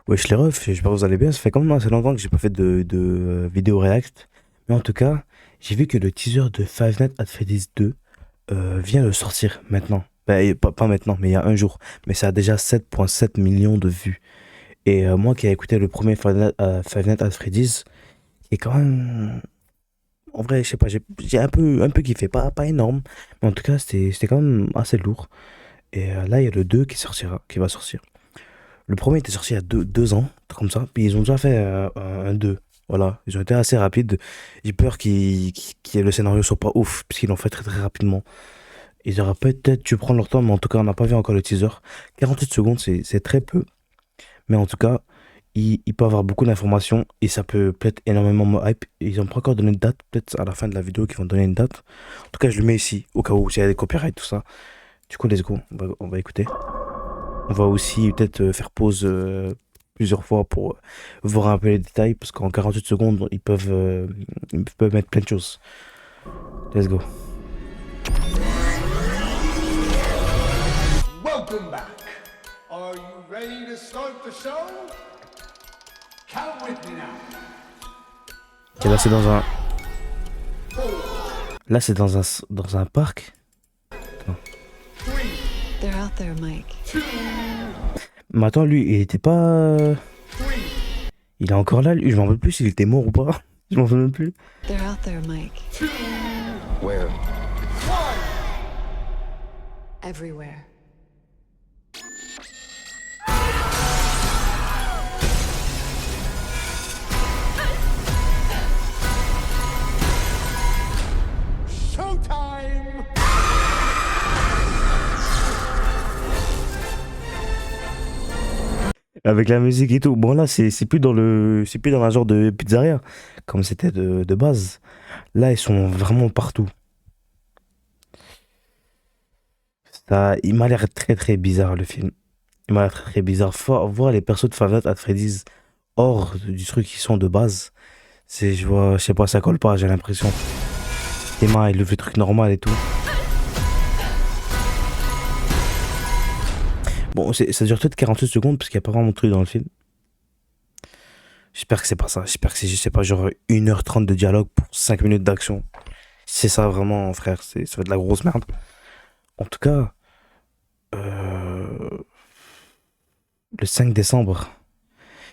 Wesh les refs, j'espère que vous allez bien. Ça fait quand même assez longtemps que j'ai pas fait de vidéo react. Mais en tout cas, j'ai vu que le teaser de Five Nights at Freddy's 2 vient de sortir maintenant. Bah, et pas maintenant, mais il y a un jour. Mais ça a déjà 7,7 millions de vues. Et moi qui ai écouté le premier Five Nights at Freddy's, qui est quand même. En vrai, je sais pas, j'ai un peu kiffé. Pas énorme. Mais en tout cas, c'était quand même assez lourd. Et là, il y a le 2 qui va sortir. Le premier était sorti il y a deux ans, comme ça. Puis ils ont déjà fait un 2. Voilà, ils ont été assez rapides. J'ai peur que le scénario soit pas ouf, puisqu'ils l'ont fait très très rapidement. Ils auraient peut-être dû prendre leur temps, mais en tout cas, on n'a pas vu encore le teaser. 48 secondes, c'est très peu. Mais en tout cas, il peut avoir beaucoup d'informations et ça peut peut-être énormément me hype. Ils n'ont pas encore donné de date, peut-être à la fin de la vidéo qu'ils vont donner une date. En tout cas, je le mets ici, au cas où, s'il y a des copyrights, tout ça. Du coup, let's go, on va écouter. On va aussi peut-être faire pause plusieurs fois pour voir un peu les détails, parce qu'en 48 secondes, ils peuvent mettre plein de choses. Let's go. Welcome back. Are you ready to start the show? Count with me now. Ok, là, c'est dans un. Là, c'est dans un parc. Attends. They're out there, Mike. Mais attends, lui, il était pas. Il est encore là, lui. Je m'en rappelle plus s'il était mort ou pas. Je m'en rappelle même plus. They're out there, Mike. Where? Everywhere. Showtime! Avec la musique et tout. Bon, là, c'est plus c'est plus dans un genre de pizzeria, comme c'était de base. Là, ils sont vraiment partout. Il m'a l'air très très bizarre le film. Il m'a l'air très très bizarre. Voir les persos de Five Nights at Freddy's hors du truc qui sont de base. Je sais pas, ça colle pas, j'ai l'impression. Les mains, il le fait truc normal et tout. Bon, ça dure peut-être 48 secondes parce qu'il n'y a pas vraiment de truc dans le film. J'espère que c'est pas ça. J'espère que c'est juste, c'est pas genre 1h30 de dialogue pour 5 minutes d'action. Si c'est ça vraiment, frère, ça va être de la grosse merde. En tout cas, euh, le 5 décembre,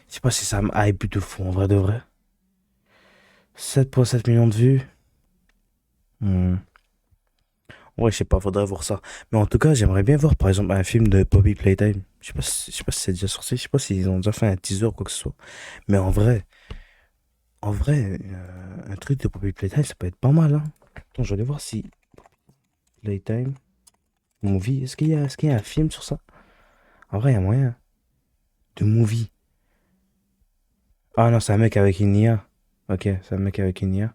je sais pas si ça me hype de fou, en vrai de vrai. 7,7 millions de vues. Hmm. Ouais, je sais pas, faudrait voir ça. Mais en tout cas, j'aimerais bien voir par exemple un film de Poppy Playtime. Je sais pas si c'est déjà sorti, je sais pas s'ils ont déjà fait un teaser ou quoi que ce soit. Mais en vrai, un truc de Poppy Playtime, ça peut être pas mal, hein. Attends, je vais aller voir si Playtime Movie, est-ce qu'il y a un film sur ça? En vrai, il y a moyen. De movie. Ah non, c'est un mec avec une IA. Ok, c'est un mec avec une IA.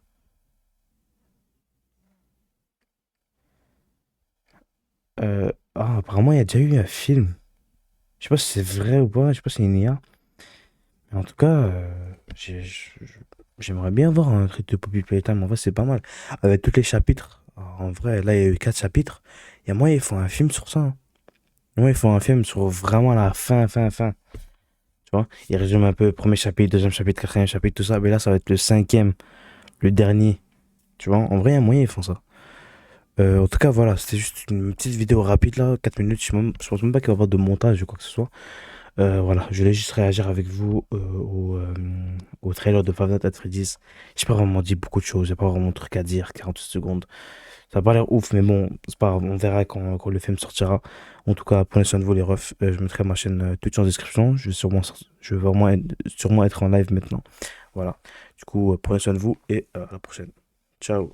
Apparemment, il y a déjà eu un film. Je sais pas si c'est vrai ou pas, je sais pas si c'est une IA. Mais en tout cas, j'aimerais bien voir un truc de Poppy Playtime. En vrai, c'est pas mal. Avec tous les chapitres. En vrai, là, il y a eu 4 chapitres. Il y a moyen, ils font un film sur ça, hein. Ouais, ils font un film sur vraiment la fin, fin, fin. Tu vois? Ils résument un peu premier chapitre, deuxième chapitre, quatrième chapitre, tout ça. Mais là, ça va être le cinquième, le dernier. Tu vois? En vrai, il y a moyen, ils font ça. En tout cas, voilà, c'était juste une petite vidéo rapide là, 4 minutes. Je pense même pas qu'il va y avoir de montage ou quoi que ce soit. Voilà, je voulais juste réagir avec vous au trailer de Five Nights at Freddy's. J'ai pas vraiment dit beaucoup de choses, j'ai pas vraiment de trucs à dire, 48 secondes. Ça a pas l'air ouf, mais bon, c'est pas grave, on verra quand le film sortira. En tout cas, prenez soin de vous les refs. Je mettrai ma chaîne Twitch en description. Je vais vraiment sûrement être en live maintenant. Voilà. Du coup, prenez soin de vous et à la prochaine. Ciao.